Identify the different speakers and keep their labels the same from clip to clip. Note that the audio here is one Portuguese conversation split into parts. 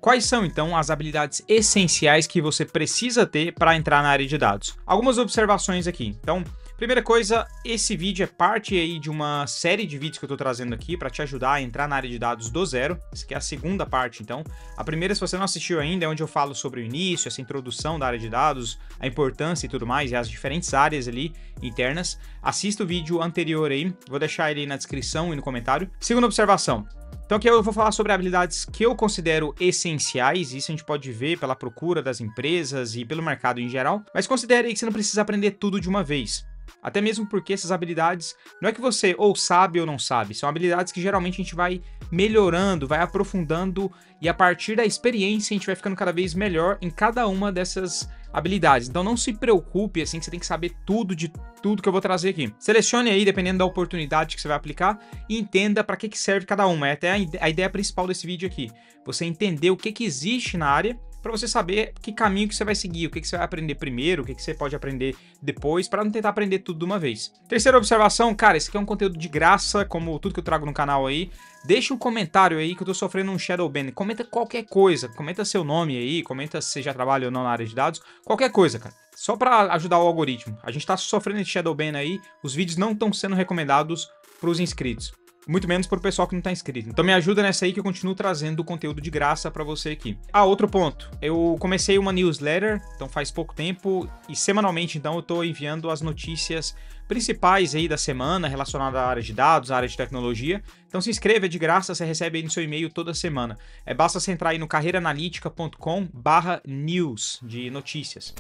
Speaker 1: Quais são, então, as habilidades essenciais que você precisa ter para entrar na área de dados? Algumas observações aqui. Então, primeira coisa, esse vídeo é parte aí de uma série de vídeos que eu estou trazendo aqui para te ajudar a entrar na área de dados do zero. Essa aqui é a segunda parte, então. A primeira, se você não assistiu ainda, é onde eu falo sobre o início, essa introdução da área de dados, a importância e tudo mais, e as diferentes áreas ali internas. Assista o vídeo anterior aí, vou deixar ele aí na descrição e no comentário. Segunda observação. Então aqui eu vou falar sobre habilidades que eu considero essenciais, isso a gente pode ver pela procura das empresas e pelo mercado em geral, mas considere aí que você não precisa aprender tudo de uma vez. Até mesmo porque essas habilidades, não é que você ou sabe ou não sabe, são habilidades que geralmente a gente vai melhorando, vai aprofundando e a partir da experiência a gente vai ficando cada vez melhor em cada uma dessas habilidades. Então não se preocupe assim que você tem que saber tudo de tudo que eu vou trazer aqui. Selecione aí, dependendo da oportunidade que você vai aplicar, e entenda para que serve cada uma. É até a ideia principal desse vídeo aqui. Você entender o que existe na área, para você saber que caminho que você vai seguir, o que você vai aprender primeiro, o que você pode aprender depois, para não tentar aprender tudo de uma vez. Terceira observação, cara, esse aqui é um conteúdo de graça, como tudo que eu trago no canal aí. Deixa um comentário aí que eu tô sofrendo um shadow ban. Comenta qualquer coisa, comenta seu nome aí, comenta se você já trabalha ou não na área de dados, qualquer coisa, cara. Só para ajudar o algoritmo. A gente tá sofrendo esse shadow ban aí, os vídeos não estão sendo recomendados para os inscritos. Muito menos para o pessoal que não está inscrito. Então me ajuda nessa aí que eu continuo trazendo conteúdo de graça para você aqui. Outro ponto. Eu comecei uma newsletter, então faz pouco tempo, e semanalmente então eu estou enviando as notícias principais aí da semana relacionadas à área de dados, à área de tecnologia. Então se inscreva, é de graça, você recebe aí no seu e-mail toda semana. Basta você entrar aí no carreiraanalitica.com/news de notícias.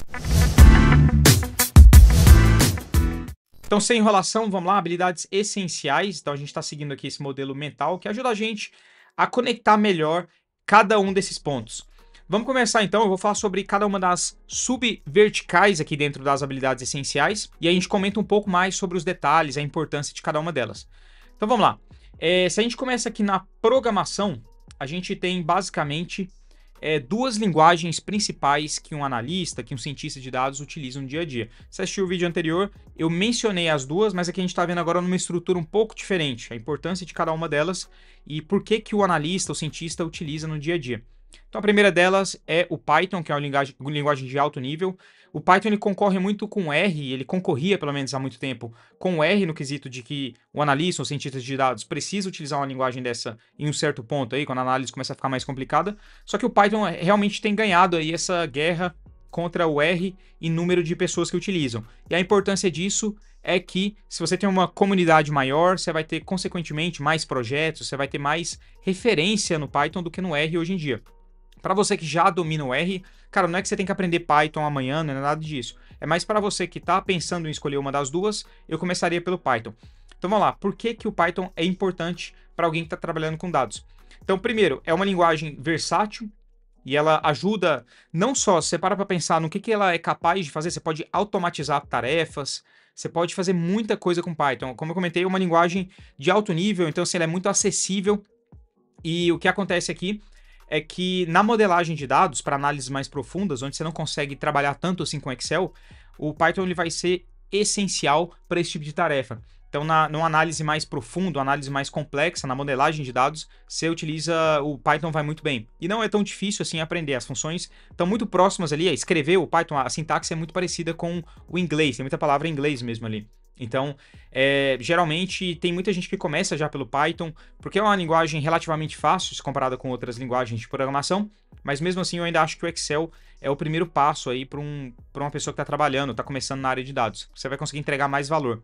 Speaker 1: Então, sem enrolação, vamos lá, habilidades essenciais. Então, a gente está seguindo aqui esse modelo mental que ajuda a gente a conectar melhor cada um desses pontos. Vamos começar então, eu vou falar sobre cada uma das subverticais aqui dentro das habilidades essenciais e a gente comenta um pouco mais sobre os detalhes, a importância de cada uma delas. Então, vamos lá. Se a gente começa aqui na programação, a gente tem basicamente duas linguagens principais que um analista, que um cientista de dados utilizam no dia a dia. Se assistiu o vídeo anterior, eu mencionei as duas, mas aqui a gente está vendo agora numa estrutura um pouco diferente, a importância de cada uma delas e por que o analista, o cientista, utiliza no dia a dia. Então a primeira delas é o Python, que é uma linguagem de alto nível. O Python ele concorre muito com o R, ele concorria pelo menos há muito tempo com o R no quesito de que o analista, o cientista de dados, precisa utilizar uma linguagem dessa em um certo ponto aí, quando a análise começa a ficar mais complicada. Só que o Python realmente tem ganhado aí essa guerra contra o R e número de pessoas que utilizam. E a importância disso é que se você tem uma comunidade maior, você vai ter consequentemente mais projetos, você vai ter mais referência no Python do que no R hoje em dia. Para você que já domina o R, cara, não é que você tem que aprender Python amanhã, não é nada disso. É mais para você que está pensando em escolher uma das duas, eu começaria pelo Python. Então vamos lá, por que o Python é importante para alguém que está trabalhando com dados? Então primeiro, é uma linguagem versátil e ela ajuda não só, você para pensar no que ela é capaz de fazer, você pode automatizar tarefas, você pode fazer muita coisa com Python. Como eu comentei, é uma linguagem de alto nível, então assim, ela é muito acessível e o que acontece aqui é que na modelagem de dados, para análises mais profundas, onde você não consegue trabalhar tanto assim com Excel, o Python ele vai ser essencial para esse tipo de tarefa. Então, numa análise mais profunda, análise mais complexa, na modelagem de dados, você utiliza o Python, vai muito bem. E não é tão difícil assim aprender, as funções estão muito próximas ali, escrever o Python, a sintaxe é muito parecida com o inglês, tem muita palavra em inglês mesmo ali. Então, geralmente tem muita gente que começa já pelo Python, porque é uma linguagem relativamente fácil se comparada com outras linguagens de programação, mas mesmo assim eu ainda acho que o Excel é o primeiro passo aí para uma pessoa que está trabalhando, está começando na área de dados. Você vai conseguir entregar mais valor.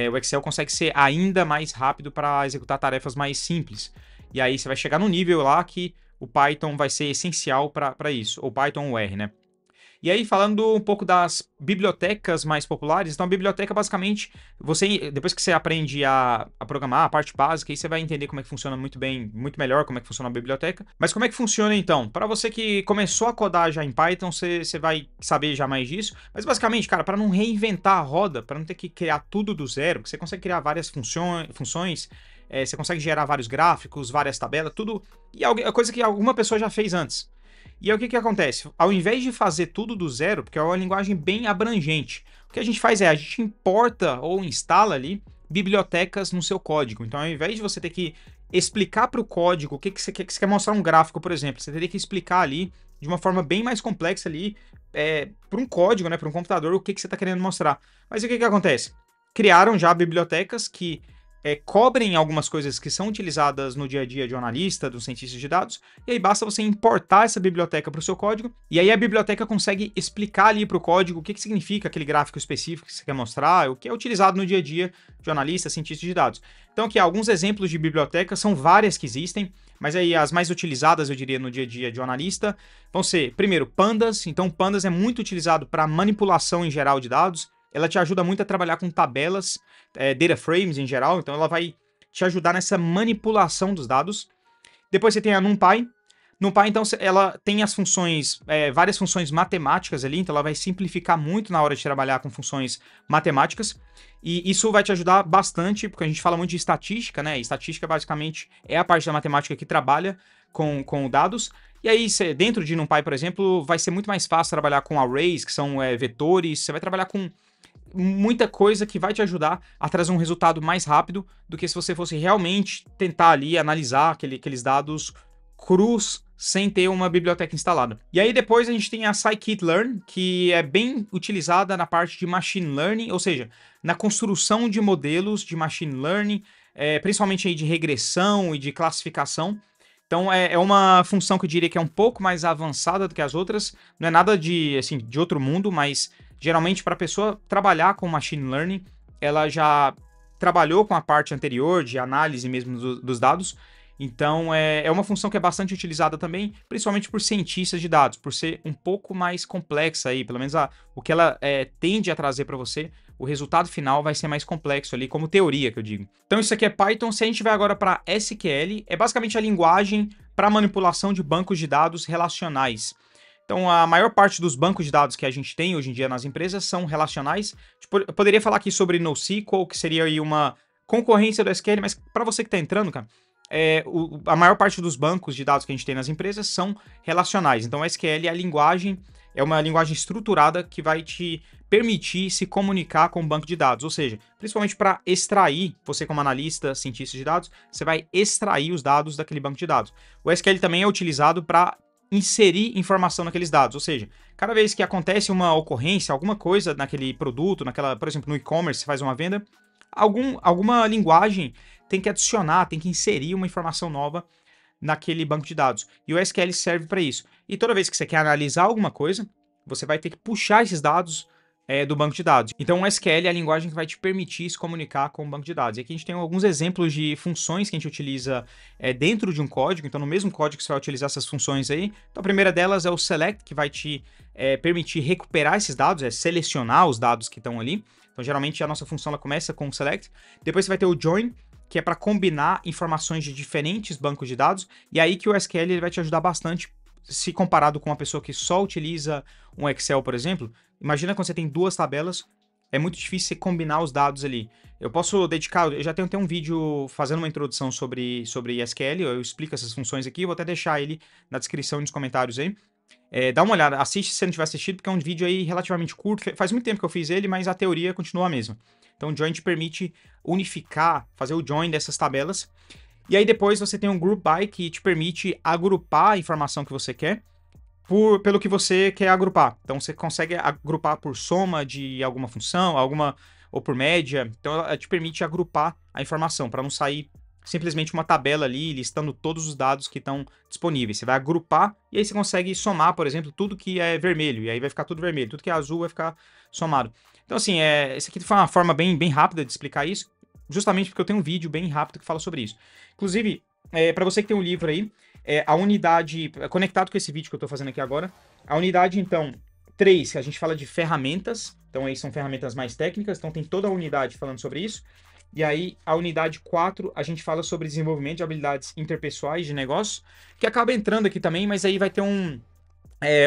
Speaker 1: O Excel consegue ser ainda mais rápido para executar tarefas mais simples. E aí você vai chegar no nível lá que o Python vai ser essencial para isso, ou Python ou R, né? E aí, falando um pouco das bibliotecas mais populares, então a biblioteca basicamente, depois que você aprende a programar, a parte básica, aí você vai entender como é que funciona muito bem, muito melhor como é que funciona a biblioteca. Mas como é que funciona então? Para você que começou a codar já em Python, você vai saber já mais disso. Mas basicamente, cara, para não reinventar a roda, para não ter que criar tudo do zero, você consegue criar várias funções, você consegue gerar vários gráficos, várias tabelas, tudo, e é coisa que alguma pessoa já fez antes. E aí o que acontece? Ao invés de fazer tudo do zero, porque é uma linguagem bem abrangente, o que a gente faz a gente importa ou instala ali bibliotecas no seu código. Então ao invés de você ter que explicar para o código o que você quer. Que você quer mostrar um gráfico, por exemplo. Você teria que explicar ali de uma forma bem mais complexa ali para um código, né, para um computador, o que você está querendo mostrar. Mas o que acontece? Criaram já bibliotecas que cobrem algumas coisas que são utilizadas no dia a dia de um analista, de um cientista de dados, e aí basta você importar essa biblioteca para o seu código, e aí a biblioteca consegue explicar ali para o código o que significa aquele gráfico específico que você quer mostrar, o que é utilizado no dia a dia de um analista, cientista de dados. Então aqui, alguns exemplos de bibliotecas, são várias que existem, mas aí as mais utilizadas, eu diria, no dia a dia de um analista, vão ser, primeiro, Pandas. Então Pandas é muito utilizado para manipulação em geral de dados. Ela te ajuda muito a trabalhar com tabelas, data frames em geral, então ela vai te ajudar nessa manipulação dos dados. Depois você tem a NumPy. NumPy, então, ela tem as funções, várias funções matemáticas ali, então ela vai simplificar muito na hora de trabalhar com funções matemáticas, e isso vai te ajudar bastante, porque a gente fala muito de estatística, né? Estatística, basicamente, é a parte da matemática que trabalha com dados. E aí, dentro de NumPy, por exemplo, vai ser muito mais fácil trabalhar com arrays, que são vetores, você vai trabalhar com muita coisa que vai te ajudar a trazer um resultado mais rápido do que se você fosse realmente tentar ali analisar aqueles dados crus sem ter uma biblioteca instalada. E aí depois a gente tem a scikit-learn, que é bem utilizada na parte de machine learning, ou seja, na construção de modelos de machine learning, principalmente aí de regressão e de classificação. Então é uma função que eu diria que é um pouco mais avançada do que as outras, não é nada de outro mundo, mas geralmente para a pessoa trabalhar com machine learning, ela já trabalhou com a parte anterior de análise mesmo dos dados. Então é uma função que é bastante utilizada também, principalmente por cientistas de dados, por ser um pouco mais complexa aí, pelo menos o que ela tende a trazer para você, o resultado final vai ser mais complexo ali, como teoria que eu digo. Então isso aqui é Python. Se a gente vai agora para SQL, é basicamente a linguagem para manipulação de bancos de dados relacionais. Então, a maior parte dos bancos de dados que a gente tem hoje em dia nas empresas são relacionais. Tipo, eu poderia falar aqui sobre NoSQL, que seria aí uma concorrência do SQL, mas para você que está entrando, cara, a maior parte dos bancos de dados que a gente tem nas empresas são relacionais. Então, o SQL é uma linguagem estruturada que vai te permitir se comunicar com o banco de dados. Ou seja, principalmente para extrair, você como analista, cientista de dados, você vai extrair os dados daquele banco de dados. O SQL também é utilizado para inserir informação naqueles dados, ou seja, cada vez que acontece uma ocorrência, alguma coisa naquele produto, por exemplo, no e-commerce, você faz uma venda, alguma linguagem tem que adicionar, tem que inserir uma informação nova naquele banco de dados. E o SQL serve para isso. E toda vez que você quer analisar alguma coisa, você vai ter que puxar esses dados do banco de dados. Então o SQL é a linguagem que vai te permitir se comunicar com o banco de dados. E aqui a gente tem alguns exemplos de funções que a gente utiliza dentro de um código. Então no mesmo código você vai utilizar essas funções aí. Então a primeira delas é o select, que vai te permitir recuperar esses dados, selecionar os dados que estão ali. Então geralmente a nossa função ela começa com o select. Depois você vai ter o join, que é para combinar informações de diferentes bancos de dados. E aí que o SQL ele vai te ajudar bastante, se comparado com uma pessoa que só utiliza um Excel, por exemplo. Imagina quando você tem duas tabelas, é muito difícil você combinar os dados ali. Eu posso dedicar, eu já tenho até um vídeo fazendo uma introdução sobre SQL, eu explico essas funções aqui, vou até deixar ele na descrição e nos comentários aí. Dá uma olhada, assiste se você não tiver assistido, porque é um vídeo aí relativamente curto, faz muito tempo que eu fiz ele, mas a teoria continua a mesma. Então o join te permite unificar, fazer o join dessas tabelas. E aí depois você tem um group by, que te permite agrupar a informação que você quer pelo que você quer agrupar. Então você consegue agrupar por soma de alguma função, ou por média. Então ela te permite agrupar a informação, para não sair simplesmente uma tabela ali listando todos os dados que estão disponíveis. Você vai agrupar e aí você consegue somar, por exemplo, tudo que é vermelho, e aí vai ficar tudo vermelho, tudo que é azul vai ficar somado. Então assim, essa aqui foi uma forma bem rápida de explicar isso, justamente porque eu tenho um vídeo bem rápido que fala sobre isso. Inclusive, para você que tem um livro aí, a unidade, conectado com esse vídeo que eu estou fazendo aqui agora, a unidade, então, 3, que a gente fala de ferramentas, então aí são ferramentas mais técnicas, então tem toda a unidade falando sobre isso. E aí, a unidade 4, a gente fala sobre desenvolvimento de habilidades interpessoais de negócio, que acaba entrando aqui também, mas aí vai ter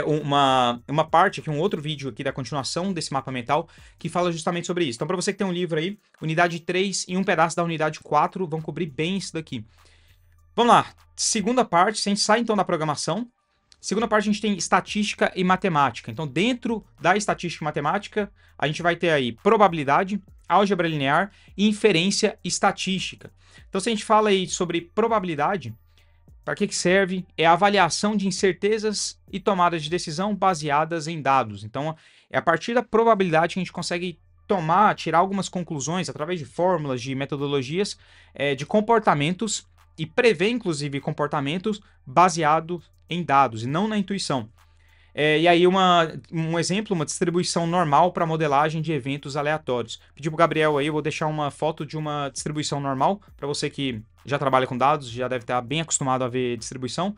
Speaker 1: uma parte aqui, um outro vídeo aqui da continuação desse mapa mental, que fala justamente sobre isso. Então, para você que tem um livro aí, unidade 3 e um pedaço da unidade 4 vão cobrir bem isso daqui. Vamos lá, segunda parte, se a gente sai então da programação, Segunda parte, a gente tem estatística e matemática. Então, dentro da estatística e matemática, a gente vai ter aí probabilidade, álgebra linear e inferência estatística. Então, se a gente fala aí sobre probabilidade, para que serve? É a avaliação de incertezas e tomadas de decisão baseadas em dados. Então, é a partir da probabilidade que a gente consegue tirar algumas conclusões através de fórmulas, de metodologias, de comportamentos e prever, inclusive, comportamentos baseados em dados e não na intuição. E aí um exemplo, uma distribuição normal para modelagem de eventos aleatórios. Pedi pro Gabriel aí, eu vou deixar uma foto de uma distribuição normal, para você que já trabalha com dados, já deve estar bem acostumado a ver distribuição.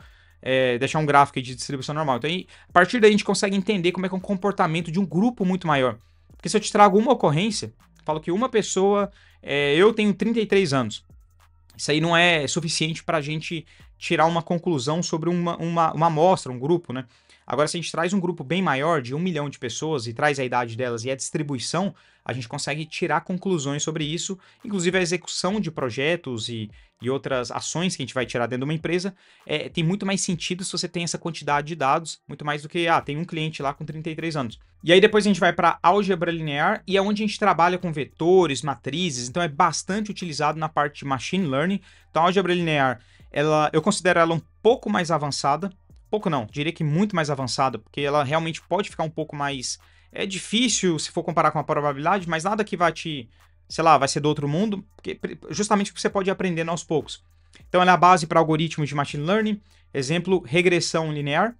Speaker 1: Deixar um gráfico aí de distribuição normal. Então, aí, a partir daí a gente consegue entender como é que é um comportamento de um grupo muito maior. Porque se eu te trago uma ocorrência, falo que uma pessoa, eu tenho 33 anos. Isso aí não é suficiente para a gente tirar uma conclusão sobre uma amostra, um grupo, né? Agora, se a gente traz um grupo bem maior, de 1 milhão de pessoas, e traz a idade delas e a distribuição, a gente consegue tirar conclusões sobre isso, inclusive a execução de projetos e outras ações que a gente vai tirar dentro de uma empresa, tem muito mais sentido se você tem essa quantidade de dados, muito mais do que, tem um cliente lá com 33 anos. E aí depois a gente vai para álgebra linear, e é onde a gente trabalha com vetores, matrizes, então é bastante utilizado na parte de machine learning. Então a álgebra linear, eu considero ela um pouco mais avançada, pouco não, diria que muito mais avançada, porque ela realmente pode ficar um pouco mais... É difícil se for comparar com a probabilidade, mas nada que vai vai ser do outro mundo, justamente porque você pode ir aprendendo aos poucos. Então ela é a base para algoritmos de machine learning, exemplo, regressão linear,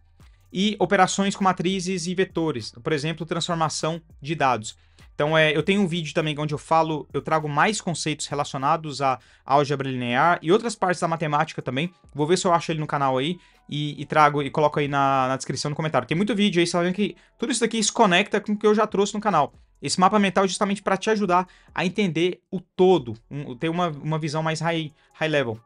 Speaker 1: e operações com matrizes e vetores, por exemplo, transformação de dados. Então, eu tenho um vídeo também onde eu trago mais conceitos relacionados à álgebra linear e outras partes da matemática também. Vou ver se eu acho ele no canal aí e trago e coloco aí na descrição, no comentário. Tem muito vídeo aí, você tá vendo que tudo isso daqui se conecta com o que eu já trouxe no canal. Esse mapa mental é justamente para te ajudar a entender o todo, ter uma visão mais high level.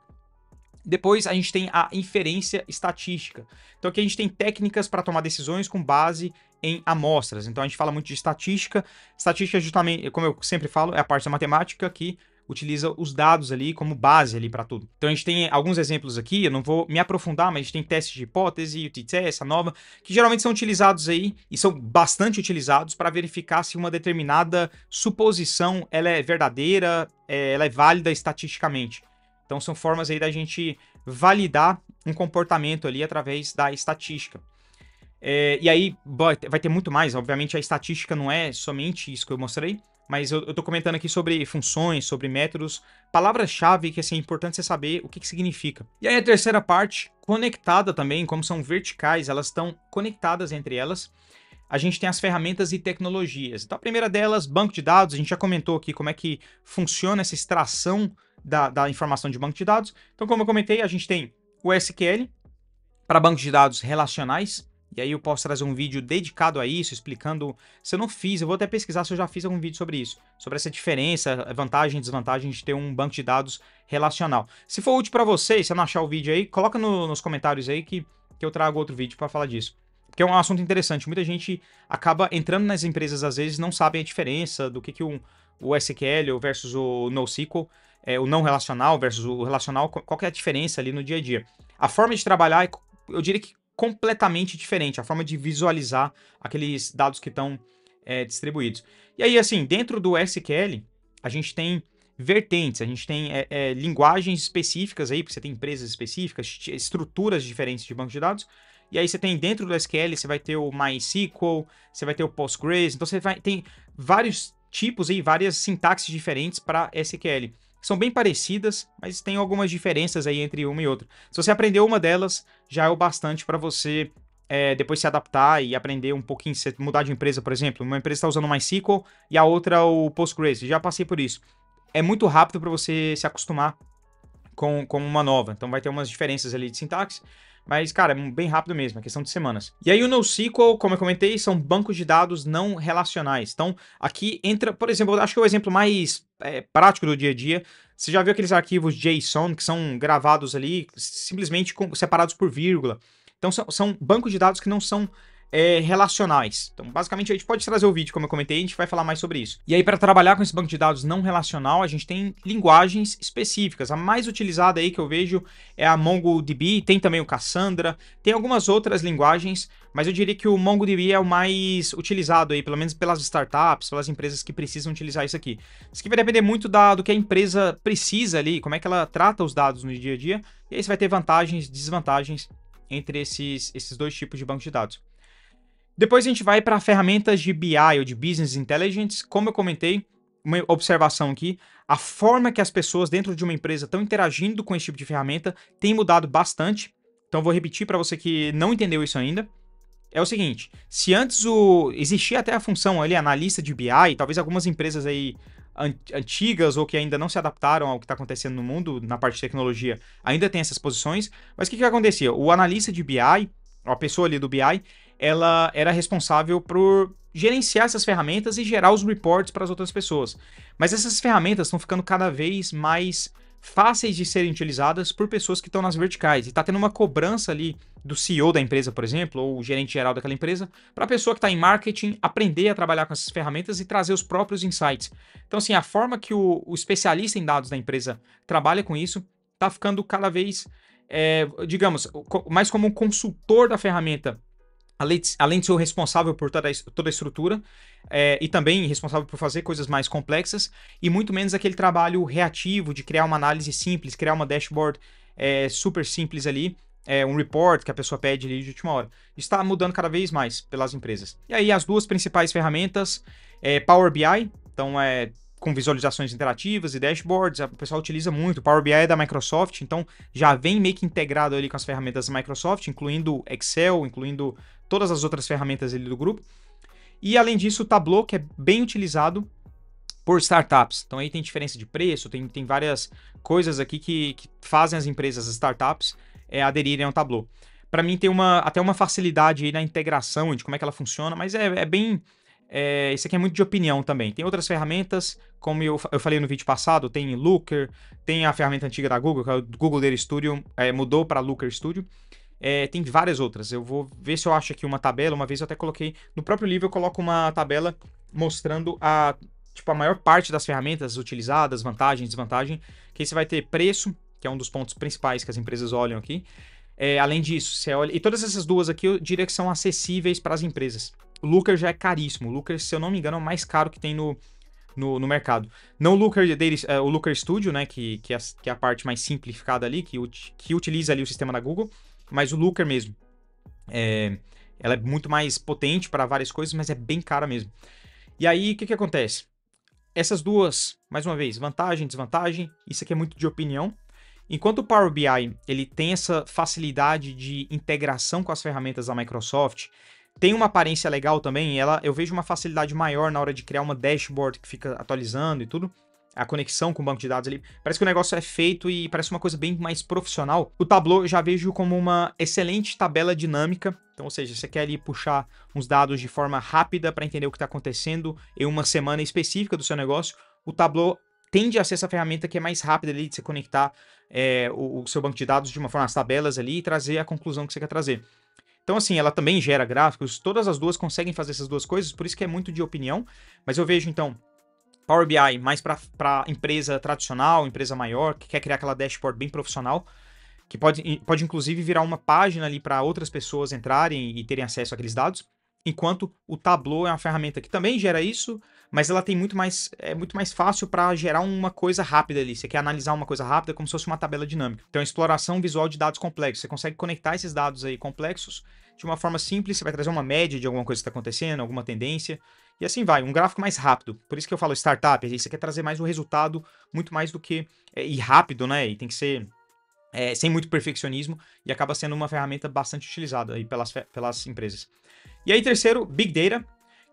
Speaker 1: Depois a gente tem a inferência estatística. Então aqui a gente tem técnicas para tomar decisões com base em amostras. Então a gente fala muito de estatística. Estatística justamente, como eu sempre falo, é a parte da matemática que utiliza os dados ali como base ali para tudo. Então a gente tem alguns exemplos aqui, eu não vou me aprofundar, mas a gente tem testes de hipótese, o t-test, a nova, que geralmente são utilizados aí e são bastante utilizados para verificar se uma determinada suposição ela é verdadeira, ela é válida estatisticamente. Então são formas aí da gente validar um comportamento ali através da estatística. E aí vai ter muito mais, obviamente a estatística não é somente isso que eu mostrei, mas eu tô comentando aqui sobre funções, sobre métodos, palavras-chave que assim, é importante você saber o que significa. E aí a terceira parte, conectada também, como são verticais, elas estão conectadas entre elas. A gente tem as ferramentas e tecnologias. Então a primeira delas, banco de dados, a gente já comentou aqui como é que funciona essa extração da informação de banco de dados. Então, como eu comentei, a gente tem o SQL para bancos de dados relacionais, e aí eu posso trazer um vídeo dedicado a isso, explicando, se eu não fiz, eu vou até pesquisar se eu já fiz algum vídeo sobre isso, sobre essa diferença, vantagem e desvantagem de ter um banco de dados relacional. Se for útil para você, se eu não achar o vídeo aí, coloca nos comentários aí que eu trago outro vídeo para falar disso. Porque é um assunto interessante, muita gente acaba entrando nas empresas, às vezes, não sabem a diferença do que o SQL versus o NoSQL, o não relacional versus o relacional, qual que é a diferença ali no dia a dia. A forma de trabalhar, eu diria que completamente diferente, a forma de visualizar aqueles dados que estão distribuídos. E aí, assim, dentro do SQL, a gente tem vertentes, a gente tem linguagens específicas aí, porque você tem empresas específicas, estruturas diferentes de banco de dados, e aí você tem dentro do SQL, você vai ter o MySQL, você vai ter o Postgres, então você tem vários tipos aí, várias sintaxes diferentes para SQL. São bem parecidas, mas tem algumas diferenças aí entre uma e outra. Se você aprender uma delas, já é o bastante para você depois se adaptar e aprender um pouquinho, se mudar de empresa, por exemplo. Uma empresa está usando o MySQL e a outra o Postgres. Já passei por isso. É muito rápido para você se acostumar com uma nova. Então vai ter umas diferenças ali de sintaxe. Mas, cara, é bem rápido mesmo, é questão de semanas. E aí o NoSQL, como eu comentei, são bancos de dados não relacionais. Então, aqui entra, por exemplo, acho que é o exemplo mais prático do dia a dia. Você já viu aqueles arquivos JSON que são gravados ali, simplesmente separados por vírgula. Então, são bancos de dados que não são relacionais. Então, basicamente, a gente pode trazer o vídeo, como eu comentei, a gente vai falar mais sobre isso. E aí, para trabalhar com esse banco de dados não relacional, a gente tem linguagens específicas. A mais utilizada aí que eu vejo é a MongoDB, tem também o Cassandra, tem algumas outras linguagens, mas eu diria que o MongoDB é o mais utilizado aí, pelo menos pelas startups, pelas empresas que precisam utilizar isso aqui. Isso aqui vai depender muito do que a empresa precisa ali, como é que ela trata os dados no dia a dia, e aí você vai ter vantagens e desvantagens entre esses dois tipos de banco de dados. Depois a gente vai para ferramentas de BI ou de Business Intelligence. Como eu comentei, uma observação aqui, a forma que as pessoas dentro de uma empresa estão interagindo com esse tipo de ferramenta tem mudado bastante. Então eu vou repetir para você que não entendeu isso ainda. É o seguinte, se antes existia até a função ali, analista de BI, talvez algumas empresas aí antigas ou que ainda não se adaptaram ao que está acontecendo no mundo, na parte de tecnologia, ainda tem essas posições, mas o que acontecia? O analista de BI, a pessoa ali do BI, ela era responsável por gerenciar essas ferramentas e gerar os reports para as outras pessoas. Mas essas ferramentas estão ficando cada vez mais fáceis de serem utilizadas por pessoas que estão nas verticais. E está tendo uma cobrança ali do CEO da empresa, por exemplo, ou o gerente geral daquela empresa, para a pessoa que está em marketing aprender a trabalhar com essas ferramentas e trazer os próprios insights. Então, assim, a forma que o especialista em dados da empresa trabalha com isso está ficando cada vez, digamos, mais como um consultor da ferramenta, além de ser o responsável por toda a estrutura, e também responsável por fazer coisas mais complexas, e muito menos aquele trabalho reativo de criar uma análise simples, criar uma dashboard super simples ali, um report que a pessoa pede ali de última hora. Isso está mudando cada vez mais pelas empresas. E aí as duas principais ferramentas, Power BI, então com visualizações interativas e dashboards, o pessoal utiliza muito. O Power BI é da Microsoft, então já vem meio que integrado ali com as ferramentas da Microsoft, incluindo Excel, incluindo todas as outras ferramentas ali do grupo. E além disso, o Tableau, que é bem utilizado por startups. Então aí tem diferença de preço, tem várias coisas aqui que fazem as empresas, as startups, aderirem ao Tableau. Para mim tem até uma facilidade aí na integração de como é que ela funciona, mas é bem... isso aqui é muito de opinião também. Tem outras ferramentas, como eu falei no vídeo passado, tem Looker, tem a ferramenta antiga da Google, que é o Google Data Studio, mudou para Looker Studio. Tem várias outras. Eu vou ver se eu acho aqui uma tabela. Uma vez eu até coloquei, no próprio livro eu coloco uma tabela mostrando a maior parte das ferramentas utilizadas, vantagem, desvantagem, que aí você vai ter preço, que é um dos pontos principais que as empresas olham aqui. Além disso, você olha... E todas essas duas aqui eu diria que são acessíveis para as empresas. O Looker já é caríssimo. O Looker, se eu não me engano, é o mais caro que tem no mercado. Não o Looker, o Looker Studio, né, que é a parte mais simplificada ali, que utiliza ali o sistema da Google, mas o Looker mesmo. Ela é muito mais potente para várias coisas, mas é bem cara mesmo. E aí, o que acontece? Essas duas, mais uma vez, vantagem, desvantagem, isso aqui é muito de opinião. Enquanto o Power BI ele tem essa facilidade de integração com as ferramentas da Microsoft, tem uma aparência legal também, eu vejo uma facilidade maior na hora de criar uma dashboard que fica atualizando e tudo, a conexão com o banco de dados ali, parece que o negócio é feito e parece uma coisa bem mais profissional. O Tableau eu já vejo como uma excelente tabela dinâmica, então, ou seja, você quer ali puxar uns dados de forma rápida para entender o que está acontecendo em uma semana específica do seu negócio, o Tableau tende a ser essa ferramenta que é mais rápida ali de você conectar o seu banco de dados de uma forma, as tabelas ali e trazer a conclusão que você quer trazer. Então, assim, ela também gera gráficos, todas as duas conseguem fazer essas duas coisas, por isso que é muito de opinião, mas eu vejo, então, Power BI mais para empresa tradicional, empresa maior, que quer criar aquela dashboard bem profissional, que pode inclusive virar uma página ali para outras pessoas entrarem e terem acesso àqueles dados, enquanto o Tableau é uma ferramenta que também gera isso, mas ela tem muito mais fácil para gerar uma coisa rápida ali. Você quer analisar uma coisa rápida como se fosse uma tabela dinâmica. Então, exploração visual de dados complexos. Você consegue conectar esses dados aí complexos de uma forma simples, você vai trazer uma média de alguma coisa que está acontecendo, alguma tendência, e assim vai, um gráfico mais rápido. Por isso que eu falo startup, aí você quer trazer mais o resultado, muito mais do que... e rápido, né? E tem que ser... sem muito perfeccionismo, e acaba sendo uma ferramenta bastante utilizada aí pelas empresas. E aí, terceiro, Big Data,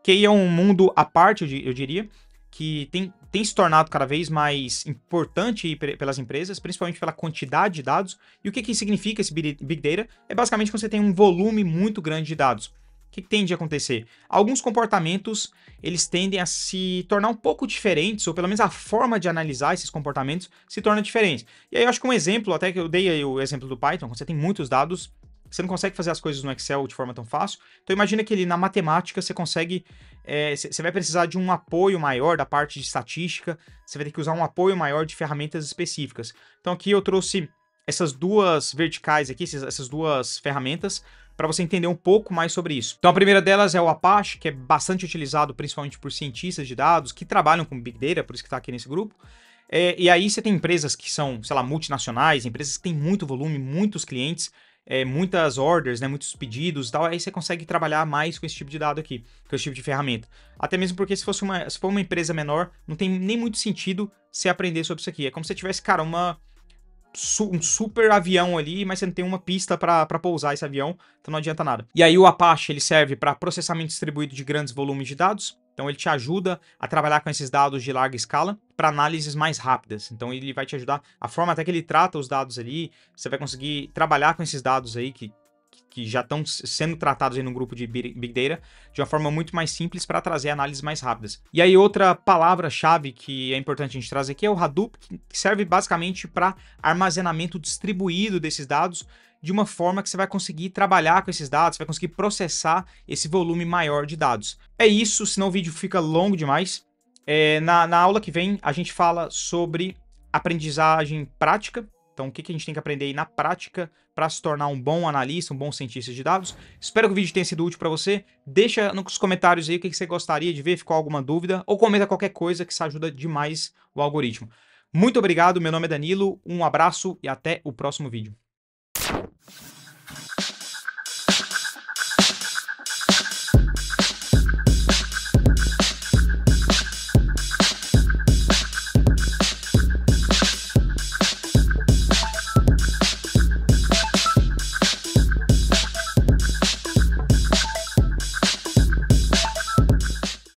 Speaker 1: que aí é um mundo à parte, eu diria, que tem se tornado cada vez mais importante pelas empresas, principalmente pela quantidade de dados. E o que significa esse Big Data? É basicamente quando você tem um volume muito grande de dados. O que tende a acontecer? Alguns comportamentos, eles tendem a se tornar um pouco diferentes, ou pelo menos a forma de analisar esses comportamentos se torna diferente. E aí eu acho que um exemplo, até que eu dei aí o exemplo do Python, quando você tem muitos dados, você não consegue fazer as coisas no Excel de forma tão fácil. Então imagina que ali na matemática você consegue, você vai precisar de um apoio maior da parte de estatística, você vai ter que usar um apoio maior de ferramentas específicas. Então aqui eu trouxe essas duas verticais aqui, essas duas ferramentas, para você entender um pouco mais sobre isso. Então a primeira delas é o Apache, que é bastante utilizado principalmente por cientistas de dados que trabalham com Big Data, por isso que está aqui nesse grupo. E aí você tem empresas que são, sei lá, multinacionais, empresas que têm muito volume, muitos clientes, muitas orders, né, muitos pedidos e tal, aí você consegue trabalhar mais com esse tipo de dado aqui, com esse tipo de ferramenta. Até mesmo porque se for uma empresa menor, não tem nem muito sentido você aprender sobre isso aqui. É como se você tivesse, cara, um super avião ali, mas você não tem uma pista para pousar esse avião, então não adianta nada. E aí o Apache ele serve para processamento distribuído de grandes volumes de dados, então ele te ajuda a trabalhar com esses dados de larga escala para análises mais rápidas. Então ele vai te ajudar, a forma até que ele trata os dados ali, você vai conseguir trabalhar com esses dados aí que já estão sendo tratados aí no grupo de Big Data de uma forma muito mais simples para trazer análises mais rápidas. E aí outra palavra-chave que é importante a gente trazer aqui é o Hadoop, que serve basicamente para armazenamento distribuído desses dados de uma forma que você vai conseguir trabalhar com esses dados, você vai conseguir processar esse volume maior de dados. É isso, senão o vídeo fica longo demais. Na aula que vem a gente fala sobre aprendizagem prática. Então, o que a gente tem que aprender aí na prática para se tornar um bom analista, um bom cientista de dados. Espero que o vídeo tenha sido útil para você. Deixa nos comentários aí o que você gostaria de ver, ficou alguma dúvida, ou comenta qualquer coisa que isso ajuda demais o algoritmo. Muito obrigado, meu nome é Danilo, um abraço e até o próximo vídeo.